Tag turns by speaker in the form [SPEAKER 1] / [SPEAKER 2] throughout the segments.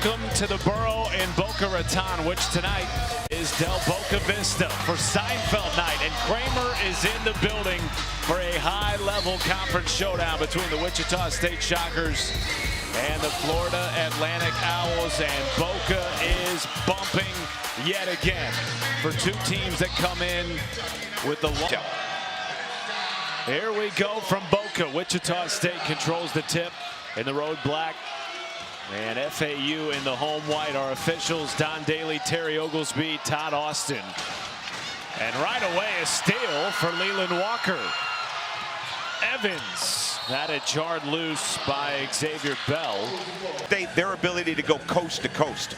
[SPEAKER 1] Welcome to the Borough in Boca Raton, which tonight is Del Boca Vista for Seinfeld night. And Kramer is in the building for a high-level conference showdown between the Wichita State Shockers and the Florida Atlantic Owls. And Boca is bumping yet again for two teams that come in with the long. Here we go from Boca. Wichita State controls the tip in the road black. And FAU in the home white. Our officials, Don Daly, Terry Oglesby, Todd Austin. And right away, a steal for Leland Walker. Evans. That had jarred loose by Xavier Bell.
[SPEAKER 2] Their ability to go coast to coast.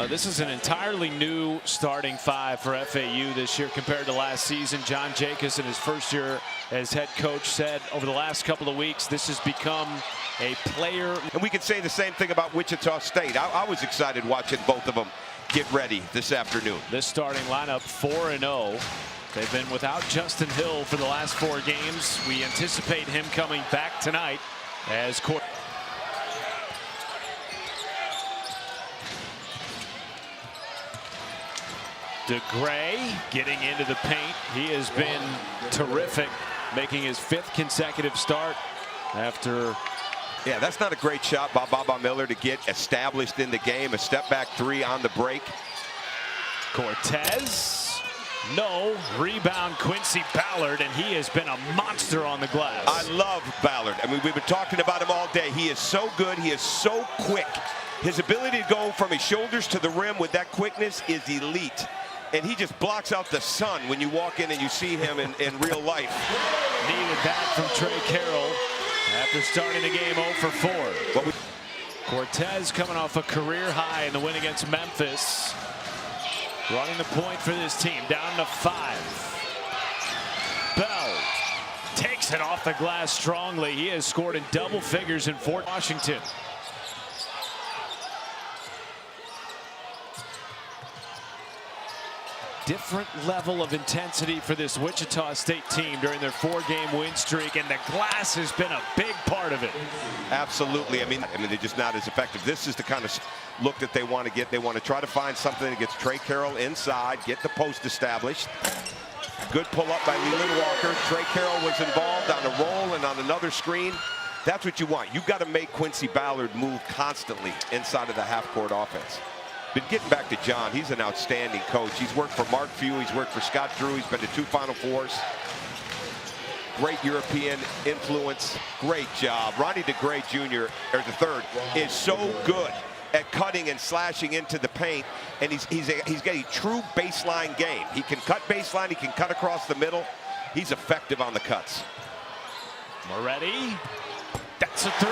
[SPEAKER 1] This is an entirely new starting five for FAU this year compared to last season. John Jacobs in his first year as head coach said over the last couple of weeks, this has become a player.
[SPEAKER 2] And we could say the same thing about Wichita State. I was excited watching both of them get ready this afternoon.
[SPEAKER 1] This starting lineup 4-0. They've been without Justin Hill for the last 4 games. We anticipate him coming back tonight as court. DeGray getting into the paint. He has been terrific, making his 5th consecutive start after.
[SPEAKER 2] Yeah, that's not a great shot by Baba Miller to get established in the game. A step back 3 on the break.
[SPEAKER 1] Cortez, no. Rebound Quincy Ballard, and he has been a monster on the glass.
[SPEAKER 2] I love Ballard. I mean, we've been talking about him all day. He is so good. He is so quick. His ability to go from his shoulders to the rim with that quickness is elite. And he just blocks out the sun when you walk in and you see him in real life.
[SPEAKER 1] Needed that from Trey Carroll after starting the game 0 for 4. Cortez coming off a career high in the win against Memphis. Running the point for this team, down to 5. Bell takes it off the glass strongly. He has scored in double figures in Fort Washington. Different level of intensity for this Wichita State team during their 4-game win streak, and the glass has been a big part of it.
[SPEAKER 2] Absolutely. I mean, they're just not as effective. This is the kind of look that they want to get. They want to try to find something that gets Trey Carroll inside, get the post established. Good pull up by Leland Walker. Trey Carroll was involved on a roll and on another screen. That's what you want. You've got to make Quincy Ballard move constantly inside of the half-court offense. But getting back to John, he's an outstanding coach. He's worked for Mark Few, he's worked for Scott Drew, he's been to 2 Final Fours. Great European influence, great job. Ronnie DeGray Jr., or the third, is so good at cutting and slashing into the paint, and he's got a true baseline game. He can cut baseline, he can cut across the middle. He's effective on the cuts.
[SPEAKER 1] Moretti, that's a 3.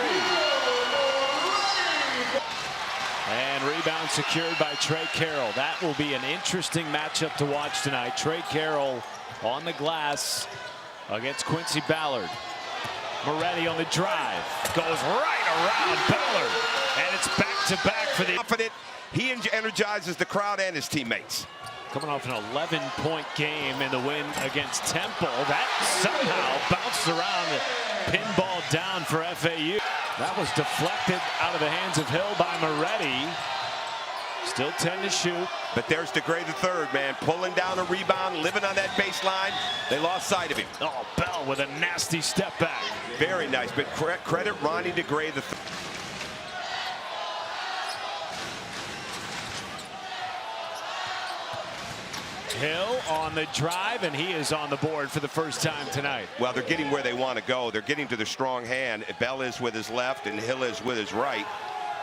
[SPEAKER 1] And rebound secured by Trey Carroll. That will be an interesting matchup to watch tonight. Trey Carroll on the glass against Quincy Ballard. Moretti on the drive. Goes right around Ballard. And it's back-to-back for the
[SPEAKER 2] confident. He energizes the crowd and his teammates.
[SPEAKER 1] Coming off an 11-point game in the win against Temple. That somehow bounced around, pinball down for FAU. That was deflected out of the hands of Hill by Moretti. Still 10 to shoot.
[SPEAKER 2] But there's DeGray the third, man, pulling down a rebound, living on that baseline. They lost sight of him.
[SPEAKER 1] Oh, Bell with a nasty step back.
[SPEAKER 2] Very nice, but credit Ronnie DeGray the third.
[SPEAKER 1] Hill on the drive, and he is on the board for the first time tonight.
[SPEAKER 2] Well, they're getting where they want to go. They're getting to their strong hand. Bell is with his left, and Hill is with his right.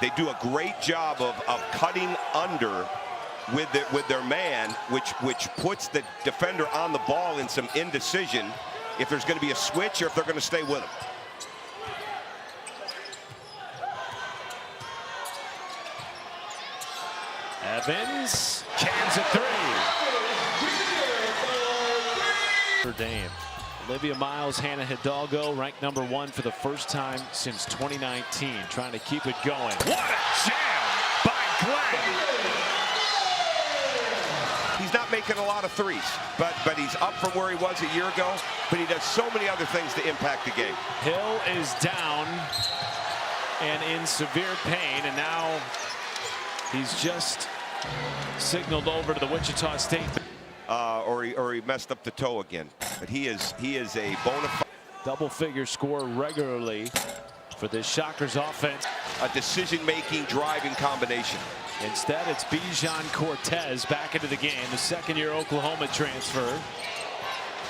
[SPEAKER 2] They do a great job of cutting under with their man, which puts the defender on the ball in some indecision if there's going to be a switch or if they're going to stay with him.
[SPEAKER 1] Evans cans at 3. Dame. Olivia Miles, Hannah Hidalgo, ranked #1 for the first time since 2019, trying to keep it going. What a jam by Glenn!
[SPEAKER 2] He's not making a lot of threes, but he's up from where he was a year ago, but he does so many other things to impact the game.
[SPEAKER 1] Hill is down and in severe pain, and now He's just signaled over to the Wichita State.
[SPEAKER 2] Or he messed up the toe again. But he is a bona fide
[SPEAKER 1] Double-figure score regularly for this Shockers offense.
[SPEAKER 2] a decision-making, driving combination.
[SPEAKER 1] Instead, it's Bijan Cortez back into the game, the second-year Oklahoma transfer.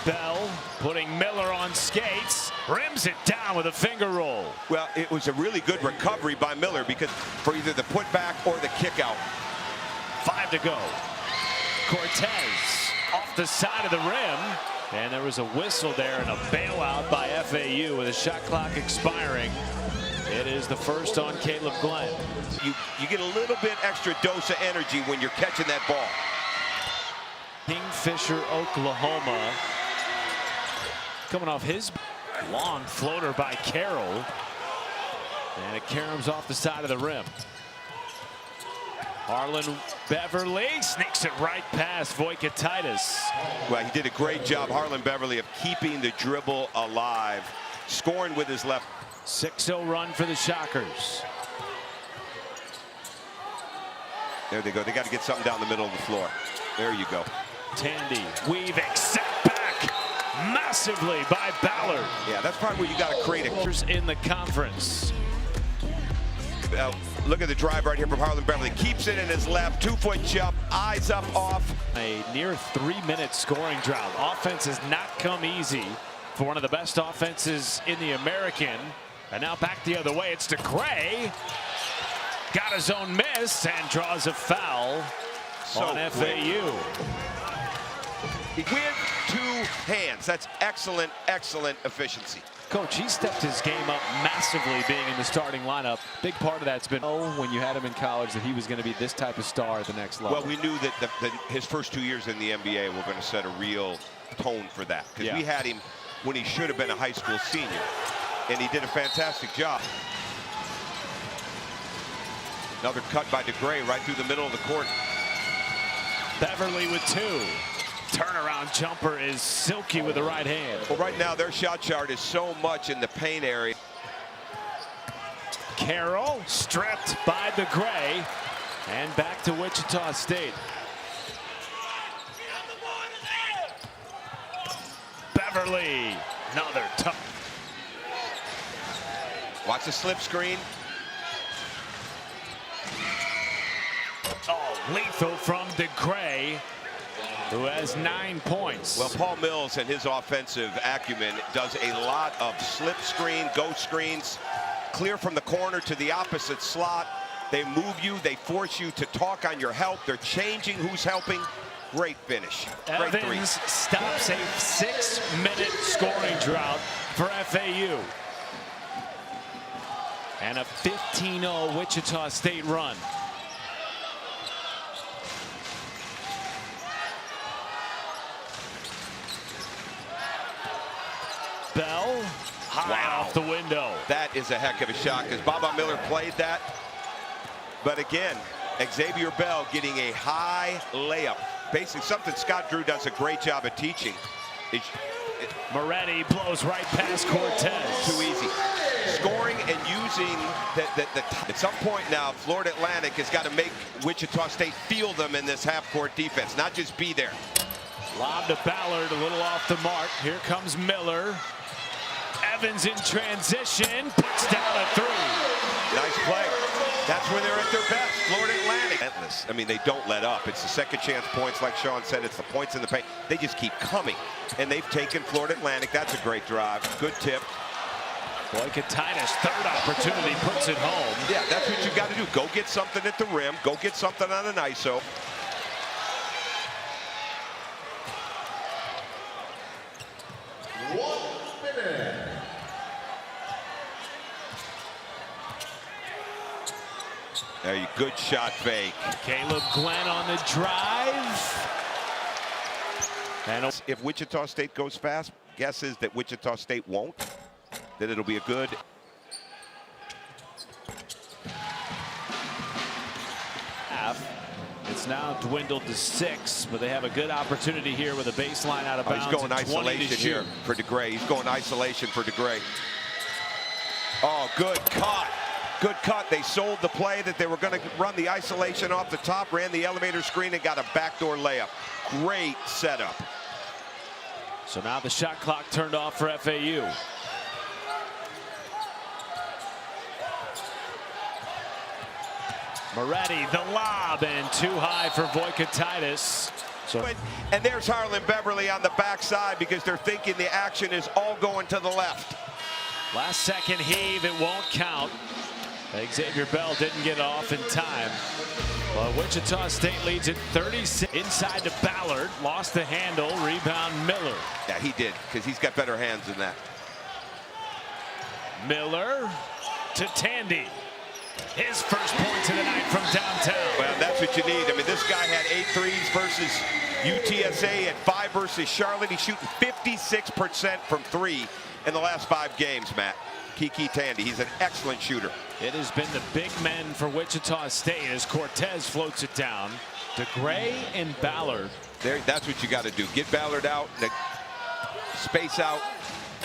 [SPEAKER 1] Bell putting Miller on skates, rims it down with a finger roll.
[SPEAKER 2] Well, it was a really good recovery by Miller because for either the putback or the kick out.
[SPEAKER 1] 5 to go. Cortez off the side of the rim. And there was a whistle there and a bailout by FAU with a shot clock expiring. It is the first on Caleb Glenn.
[SPEAKER 2] You get a little bit extra dose of energy when you're catching that ball.
[SPEAKER 1] Kingfisher, Oklahoma. Coming off his long floater by Carroll. And it caroms off the side of the rim. Harlan Beverly sneaks it right past Wichita.
[SPEAKER 2] Well, he did a great job, Harlan Beverly, of keeping the dribble alive, scoring with his left.
[SPEAKER 1] 6-0 run for the Shockers.
[SPEAKER 2] There they go. They got to get something down the middle of the floor. There you go.
[SPEAKER 1] Tandy weaving, set back massively by Ballard.
[SPEAKER 2] Yeah, that's probably where you got to create a.
[SPEAKER 1] In the conference.
[SPEAKER 2] Look at the drive right here from Harlan Beverly. Keeps it in his left, 2-foot jump, eyes up, off.
[SPEAKER 1] A near 3-minute scoring drought. Offense has not come easy for one of the best offenses in the American. And now back the other way. It's DeGray. Got his own miss and draws a foul on FAU.
[SPEAKER 2] With 2 hands. That's excellent, excellent efficiency.
[SPEAKER 1] Coach, he stepped his game up massively being in the starting lineup. Big part of that's been when you had him in college that he was going to be this type of star at the next level.
[SPEAKER 2] Well, we knew that his first 2 years in the NBA were going to set a real tone for that. Because we had him when he should have been a high school senior. And he did a fantastic job. Another cut by DeGray right through the middle of the court.
[SPEAKER 1] Beverly with 2. Turnaround jumper is silky with the right hand.
[SPEAKER 2] Well, right now their shot chart is so much in the paint area.
[SPEAKER 1] Carroll stripped by DeGray and back to Wichita State. Beverly, another tough.
[SPEAKER 2] Watch the slip screen.
[SPEAKER 1] Oh, lethal from DeGray, who has 9 points.
[SPEAKER 2] Well, Paul Mills and his offensive acumen does a lot of slip screen, ghost screens, clear from the corner to the opposite slot. They move you, they force you to talk on your help. They're changing who's helping. Great finish. Great
[SPEAKER 1] Evans stops a 6-minute scoring drought for FAU. And a 15-0 Wichita State run. Bell high off the window.
[SPEAKER 2] That is a heck of a shot because Baba Miller played that. But again, Xavier Bell getting a high layup. Basically something Scott Drew does a great job of teaching.
[SPEAKER 1] Moretti blows right past Cortez.
[SPEAKER 2] Too easy. Scoring and using at some point now, Florida Atlantic has got to make Wichita State feel them in this half-court defense, not just be there.
[SPEAKER 1] Lob to Ballard, a little off the mark. Here comes Miller. Evans in transition, puts down a 3.
[SPEAKER 2] Nice play. That's when they're at their best. Florida Atlantic. I mean, they don't let up. It's the second chance points, like Sean said. It's the points in the paint. They just keep coming. And they've taken Florida Atlantic. That's a great drive. Good tip.
[SPEAKER 1] Wichita's third opportunity puts it home.
[SPEAKER 2] Yeah, that's what you got to do. Go get something at the rim. Go get something on an ISO. There you good shot fake.
[SPEAKER 1] Caleb Glenn on the drive. And
[SPEAKER 2] if Wichita State goes fast, guess is that Wichita State won't. That it'll be a good.
[SPEAKER 1] It's now dwindled to 6, but they have a good opportunity here with a baseline out of bounds.
[SPEAKER 2] He's going isolation here for DeGray. He's going isolation for DeGray. Oh, good cut. Good cut. They sold the play that they were going to run the isolation off the top, ran the elevator screen, and got a backdoor layup. Great setup.
[SPEAKER 1] So now the shot clock turned off for FAU. Moretti, the lob, and too high for Wichita. So,
[SPEAKER 2] and there's Harlan Beverly on the backside because they're thinking the action is all going to the left.
[SPEAKER 1] last second heave, it won't count. Xavier Bell didn't get off in time. Well, Wichita State leads it 36. Inside to Ballard, lost the handle, rebound Miller.
[SPEAKER 2] Yeah, he did, because he's got better hands than that.
[SPEAKER 1] Miller to Tandy. His first points of the night from downtown.
[SPEAKER 2] Well, that's what you need. I mean, this guy had 8 threes versus UTSA, and 5 versus Charlotte. He's shooting 56% from 3 in the last 5 games, Matt. Kiki Tandy, he's an excellent shooter.
[SPEAKER 1] It has been the big men for Wichita State as Cortez floats it down to Gray and Ballard.
[SPEAKER 2] There, that's what you got to do. Get Ballard out, space out.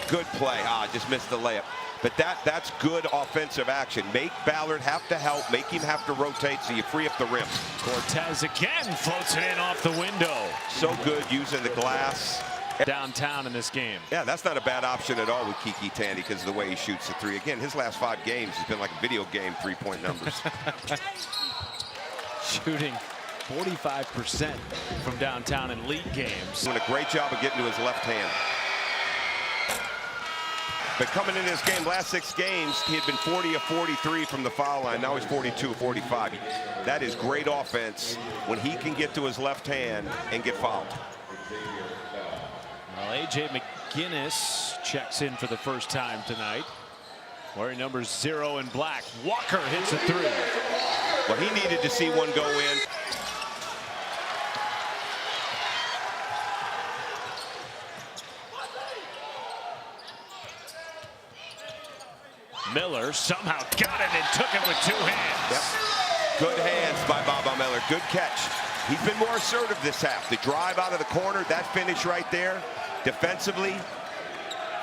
[SPEAKER 2] Good play. Just missed the layup. But that's good offensive action. Make Ballard have to help, make him have to rotate so you free up the rim.
[SPEAKER 1] Cortez again floats it in off the window.
[SPEAKER 2] So good using the glass.
[SPEAKER 1] Downtown in this game.
[SPEAKER 2] Yeah, that's not a bad option at all with Kiki Tandy because of the way he shoots the 3. Again, his last 5 games has been like a video game 3-point numbers.
[SPEAKER 1] Shooting 45% from downtown in league games.
[SPEAKER 2] Doing a great job of getting to his left hand. But coming into this game, last 6 games, he had been 40 of 43 from the foul line. Now he's 42 of 45. That is great offense when he can get to his left hand and get fouled.
[SPEAKER 1] Well, A.J. McGinnis checks in for the first time tonight. Wearing number 0 in black. Walker hits a 3.
[SPEAKER 2] Well, he needed to see one go in.
[SPEAKER 1] Miller somehow got it and took it with 2 hands.
[SPEAKER 2] Yep. Good hands by Baba Miller. Good catch. He's been more assertive this half. The drive out of the corner, that finish right there. Defensively,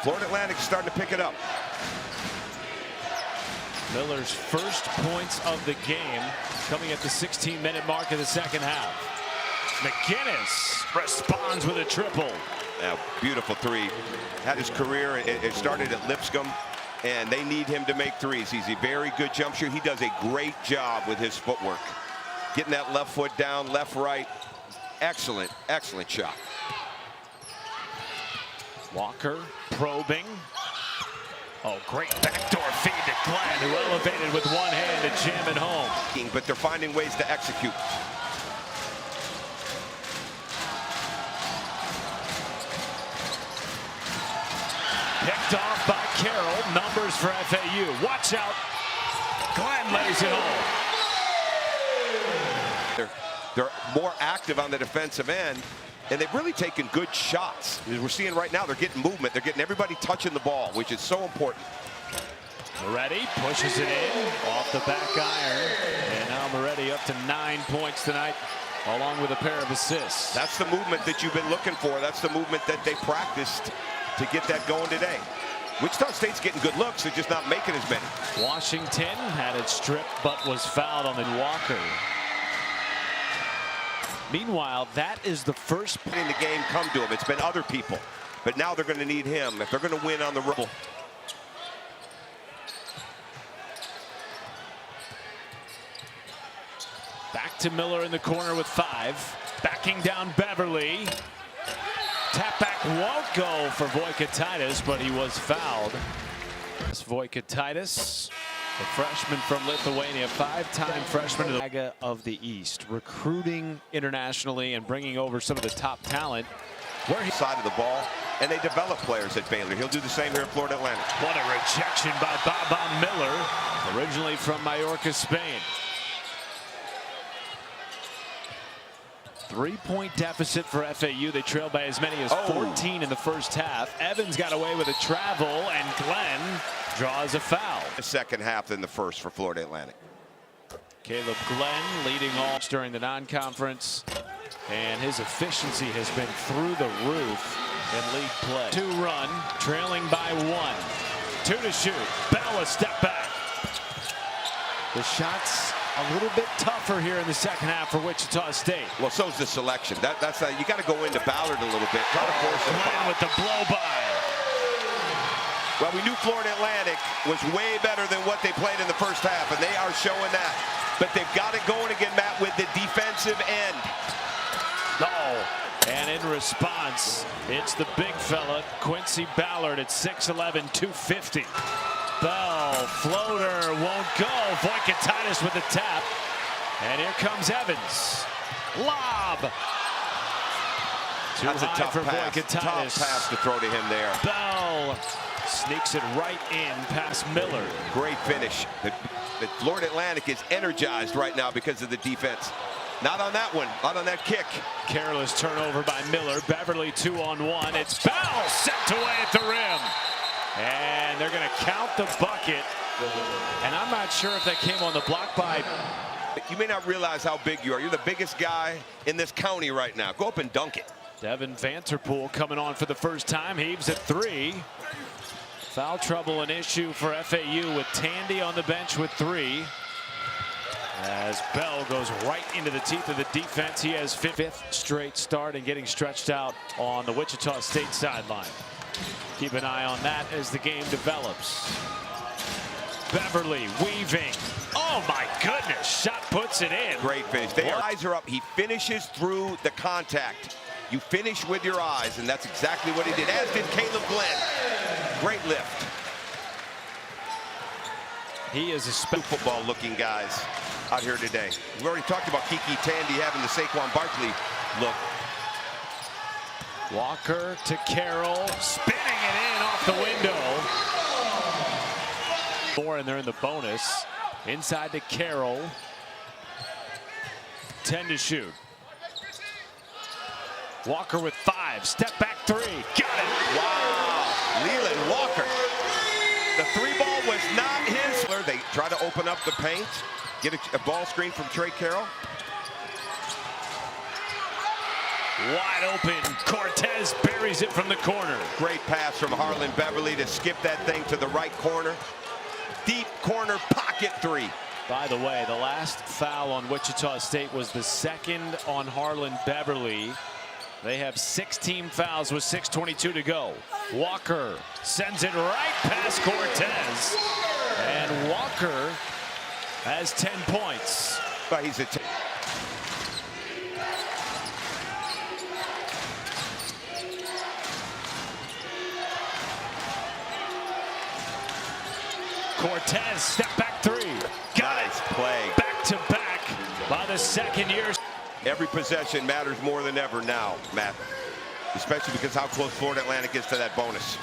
[SPEAKER 2] Florida Atlantic is starting to pick it up.
[SPEAKER 1] Miller's first points of the game coming at the 16-minute mark of the second half. McGinnis responds with a triple.
[SPEAKER 2] Now, beautiful 3. Had his career, it started at Lipscomb, and they need him to make 3s. He's a very good jump shooter. He does a great job with his footwork. Getting that left foot down, left, right. Excellent, excellent shot.
[SPEAKER 1] Walker probing. Oh, great backdoor feed to Glenn, who elevated with one hand to jam it home.
[SPEAKER 2] But they're finding ways to execute.
[SPEAKER 1] Picked off by Carroll. Numbers for FAU. Watch out. Glenn lays it home.
[SPEAKER 2] They're more active on the defensive end, and they've really taken good shots. As we're seeing right now, they're getting movement. They're getting everybody touching the ball, which is so important.
[SPEAKER 1] Moretti pushes it in off the back iron. And now Moretti up to 9 points tonight, along with a pair of assists.
[SPEAKER 2] That's the movement that you've been looking for. That's the movement that they practiced to get that going today. Wichita State's getting good looks. They're just not making as many.
[SPEAKER 1] Washington had it stripped, but was fouled on the Walker. Meanwhile, that is the first
[SPEAKER 2] point in the game come to him. It's been other people, but now they're going to need him if they're going to win on the road.
[SPEAKER 1] Back to Miller in the corner with 5. Backing down Beverly. Tap back won't go for Wichita, but he was fouled. It's Wichita, the freshman from Lithuania, 5-time freshman of the East, recruiting internationally and bringing over some of the top talent.
[SPEAKER 2] Where he side of the ball, and they develop players at Baylor. He'll do the same here at Florida Atlantic.
[SPEAKER 1] What a rejection by Baba Miller, originally from Mallorca, Spain. 3-point deficit for FAU. They trail by as many as 14 in the first half. Evans got away with a travel, and Glenn draws a foul.
[SPEAKER 2] The second half than the first for Florida Atlantic.
[SPEAKER 1] Caleb Glenn leading all during the non-conference, and his efficiency has been through the roof in league play. 2 run, trailing by 1. 2 to shoot. Bell a step back. The shot's a little bit tougher here in the second half for Wichita State.
[SPEAKER 2] Well, so's the selection. That's you got to go into Ballard a little bit. Try to force him.
[SPEAKER 1] Glenn with the blow by.
[SPEAKER 2] Well, we knew Florida Atlantic was way better than what they played in the first half, and they are showing that. But they've got it going again, Matt, with the defensive end.
[SPEAKER 1] And in response, it's the big fella, Quincy Ballard at 6'11", 250. Bell, floater, won't go. Wichita with the tap. And here comes Evans. Lob.
[SPEAKER 2] That's a tough pass. Tough pass to throw to him there.
[SPEAKER 1] Bell sneaks it right in past Miller.
[SPEAKER 2] Great finish. The Florida Atlantic is energized right now because of the defense. Not on that one, not on that kick.
[SPEAKER 1] Careless turnover by Miller. Beverly 2-on-1. It's Bell sent away at the rim. And they're going to count the bucket. And I'm not sure if that came on the block by.
[SPEAKER 2] You may not realize how big you are. You're the biggest guy in this county right now. Go up and dunk it.
[SPEAKER 1] Devin Vanterpool coming on for the first time. Heaves at 3. Foul trouble an issue for FAU with Tandy on the bench with 3. As Bell goes right into the teeth of the defense. He has fifth straight start and getting stretched out on the Wichita State sideline. Keep an eye on that as the game develops. Beverly weaving. Oh my goodness, shot puts it in.
[SPEAKER 2] Great finish. Their eyes are up. He finishes through the contact. You finish with your eyes, and that's exactly what he did, as did Caleb Glenn. Great lift.
[SPEAKER 1] He is a
[SPEAKER 2] football looking guys out here today. We've already talked about Kiki Tandy having the Saquon Barkley look.
[SPEAKER 1] Walker to Carroll, spinning it in off the window. 4, and they're in the bonus. Inside to Carroll. 10 to shoot. Walker with 5. Step back 3. Got it.
[SPEAKER 2] Wow. Leland Walker. The 3-ball was not his. They try to open up the paint. Get a ball screen from Trey Carroll.
[SPEAKER 1] Wide open. Cortez buries it from the corner.
[SPEAKER 2] Great pass from Harlan Beverly to skip that thing to the right corner. Deep corner pocket 3.
[SPEAKER 1] By the way, the last foul on Wichita State was the second on Harlan Beverly. They have 16 fouls with 6:22 to go. Walker sends it right past Cortez. And Walker has 10 points.
[SPEAKER 2] But he's a
[SPEAKER 1] Cortez, step back 3. Got
[SPEAKER 2] nice
[SPEAKER 1] it.
[SPEAKER 2] Play.
[SPEAKER 1] Back to back by the second year.
[SPEAKER 2] Every possession matters more than ever now, Matt. Especially because how close Florida Atlantic is to that bonus.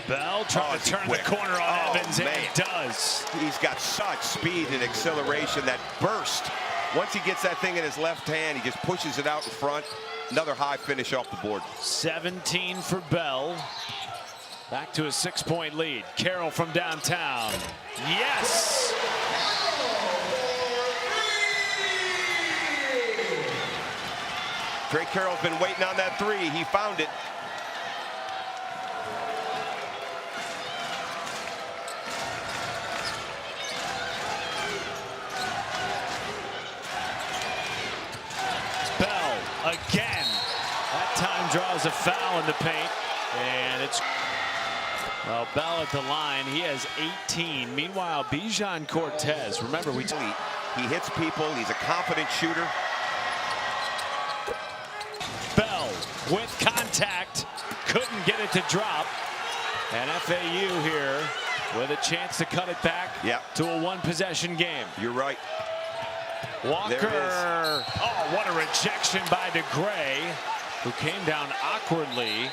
[SPEAKER 1] Bell trying to turn the corner on Evans, and
[SPEAKER 2] man.
[SPEAKER 1] he does.
[SPEAKER 2] He's got such speed and acceleration, that burst. Once he gets that thing in his left hand, he just pushes it out in front. Another high finish off the board.
[SPEAKER 1] 17 for Bell. Back to a 6-point lead. Carroll from downtown. Yes!
[SPEAKER 2] Trey Carroll's been waiting on that 3. He found it.
[SPEAKER 1] Bell again. That time draws a foul in the paint. And it's well, Bell at the line. He has 18. Meanwhile, Bijan Cortez. Remember,
[SPEAKER 2] he hits people. He's a confident shooter.
[SPEAKER 1] Bell with contact. Couldn't get it to drop. And FAU here with a chance to cut it back to a 1-possession game.
[SPEAKER 2] You're right.
[SPEAKER 1] Walker. Oh, what a rejection by DeGray, who came down awkwardly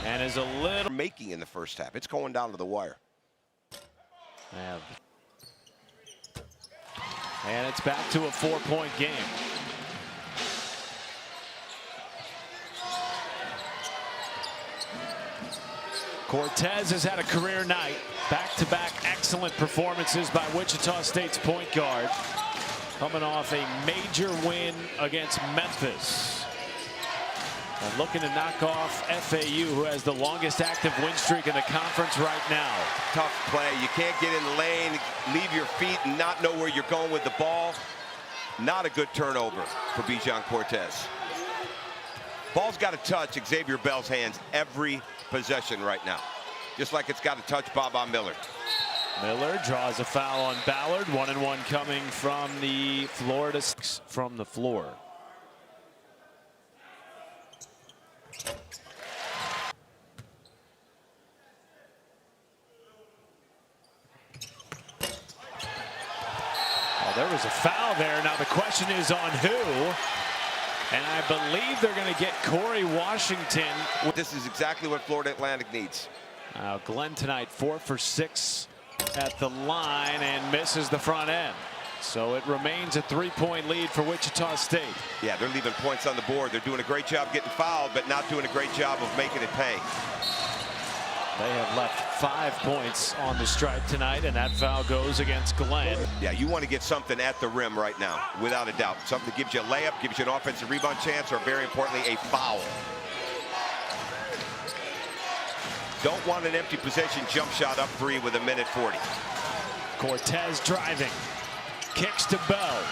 [SPEAKER 1] and is a little
[SPEAKER 2] making in the first half. It's going down to the wire.
[SPEAKER 1] And it's back to a 4-point game. Cortez has had a career night. Back-to-back excellent performances by Wichita State's point guard. Coming off a major win against Memphis. And looking to knock off FAU, who has the longest active win streak in the conference right now.
[SPEAKER 2] Tough play. You can't get in the lane, leave your feet, and not know where you're going with the ball. Not a good turnover for Bijan Cortez. Ball's got to touch Xavier Bell's hands every possession right now, just like it's got to touch Baba Miller.
[SPEAKER 1] Miller draws a foul on Ballard. 1-and-1 coming from the Florida from the floor. There was a foul there. Now the question is on who? And I believe they're going to get Corey Washington.
[SPEAKER 2] This is exactly what Florida Atlantic needs.
[SPEAKER 1] Glenn tonight 4 for 6 at the line and misses the front end. So it remains a 3-point lead for Wichita State.
[SPEAKER 2] Yeah, they're leaving points on the board. They're doing a great job getting fouled, but not doing a great job of making it pay.
[SPEAKER 1] They have left 5 points on the stripe tonight, and that foul goes against Glenn.
[SPEAKER 2] Yeah, you want to get something at the rim right now, without a doubt. Something that gives you a layup, gives you an offensive rebound chance, or very importantly, a foul. Don't want an empty possession jump shot up 3 with 1:40.
[SPEAKER 1] Cortez driving. Kicks to Bell.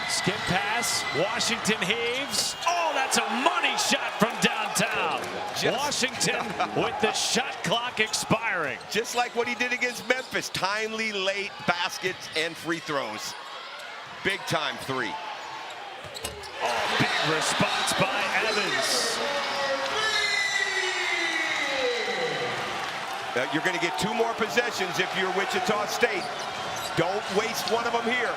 [SPEAKER 1] Skip pass. Washington heaves. Oh, that's a money shot from downtown. Washington with the shot clock expiring.
[SPEAKER 2] Just like what he did against Memphis. Timely, late baskets and free throws. Big time 3.
[SPEAKER 1] Oh, big response by Evans.
[SPEAKER 2] You're going to get 2 more possessions if you're Wichita State. Don't waste one of them here.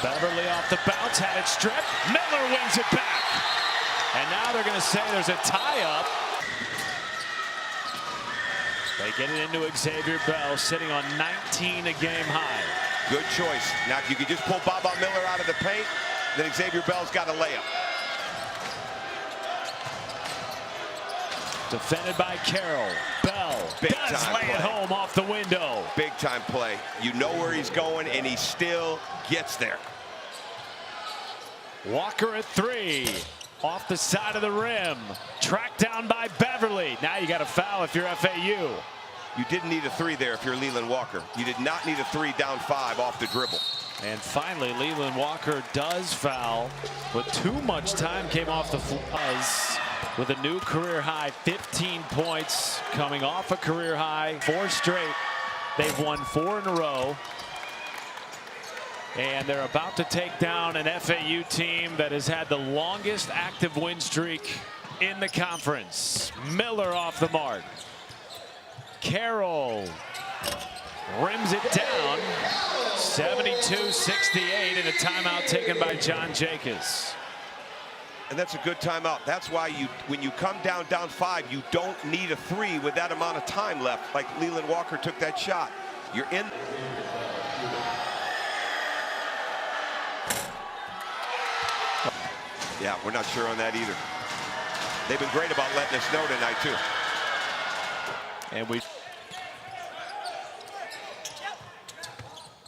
[SPEAKER 1] Beverly off the bounce, had it stripped. Miller wins it back. And now they're going to say there's a tie-up. They get it into Xavier Bell, sitting on 19 a game high.
[SPEAKER 2] Good choice. Now, if you could just pull Baba Miller out of the paint, then Xavier Bell's got a layup.
[SPEAKER 1] Defended by Carroll. Bell does lay it home off the window.
[SPEAKER 2] Big time play. You know where he's going, and he still gets there.
[SPEAKER 1] Walker at 3. Off the side of the rim. Tracked down by Beverly. Now you got a foul if you're FAU.
[SPEAKER 2] You didn't need a 3 there if you're Leland Walker. You did not need a 3 down 5 off the dribble.
[SPEAKER 1] And finally, Leland Walker does foul, but too much time came off the floor. With a new career high 15 points coming off a career high 4 straight. They've won 4 in a row. And they're about to take down an FAU team that has had the longest active win streak in the conference. Miller off the mark. Carroll rims it down. 72-68 and a timeout taken by John Jacobs.
[SPEAKER 2] And that's a good timeout. That's why when you come down 5, you don't need a 3 with that amount of time left, like Leland Walker took that shot. You're in. Yeah, we're not sure on that either. They've been great about letting us know tonight, too.
[SPEAKER 1] And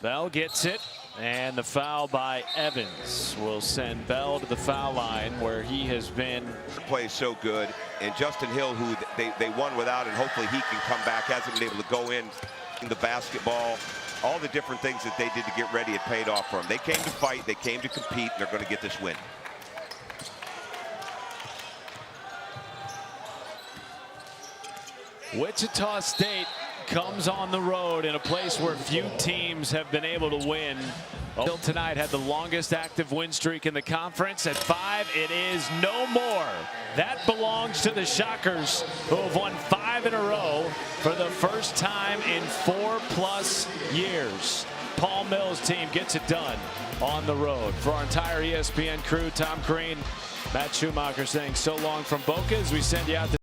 [SPEAKER 1] Bell gets it, and the foul by Evans will send Bell to the foul line, where he has been.
[SPEAKER 2] Plays so good, and Justin Hill, who they won without, and hopefully he can come back, hasn't been able to go in the basketball. All the different things that they did to get ready, it paid off for them. They came to fight, they came to compete, and they're going to get this win.
[SPEAKER 1] Wichita State comes on the road in a place where few teams have been able to win. Until tonight had the longest active win streak in the conference. At 5, it is no more. That belongs to the Shockers, who have won 5 in a row for the first time in 4+ years. Paul Mills' team gets it done on the road. For our entire ESPN crew, Tom Green, Matt Schumacher saying so long from Boca as we send you out to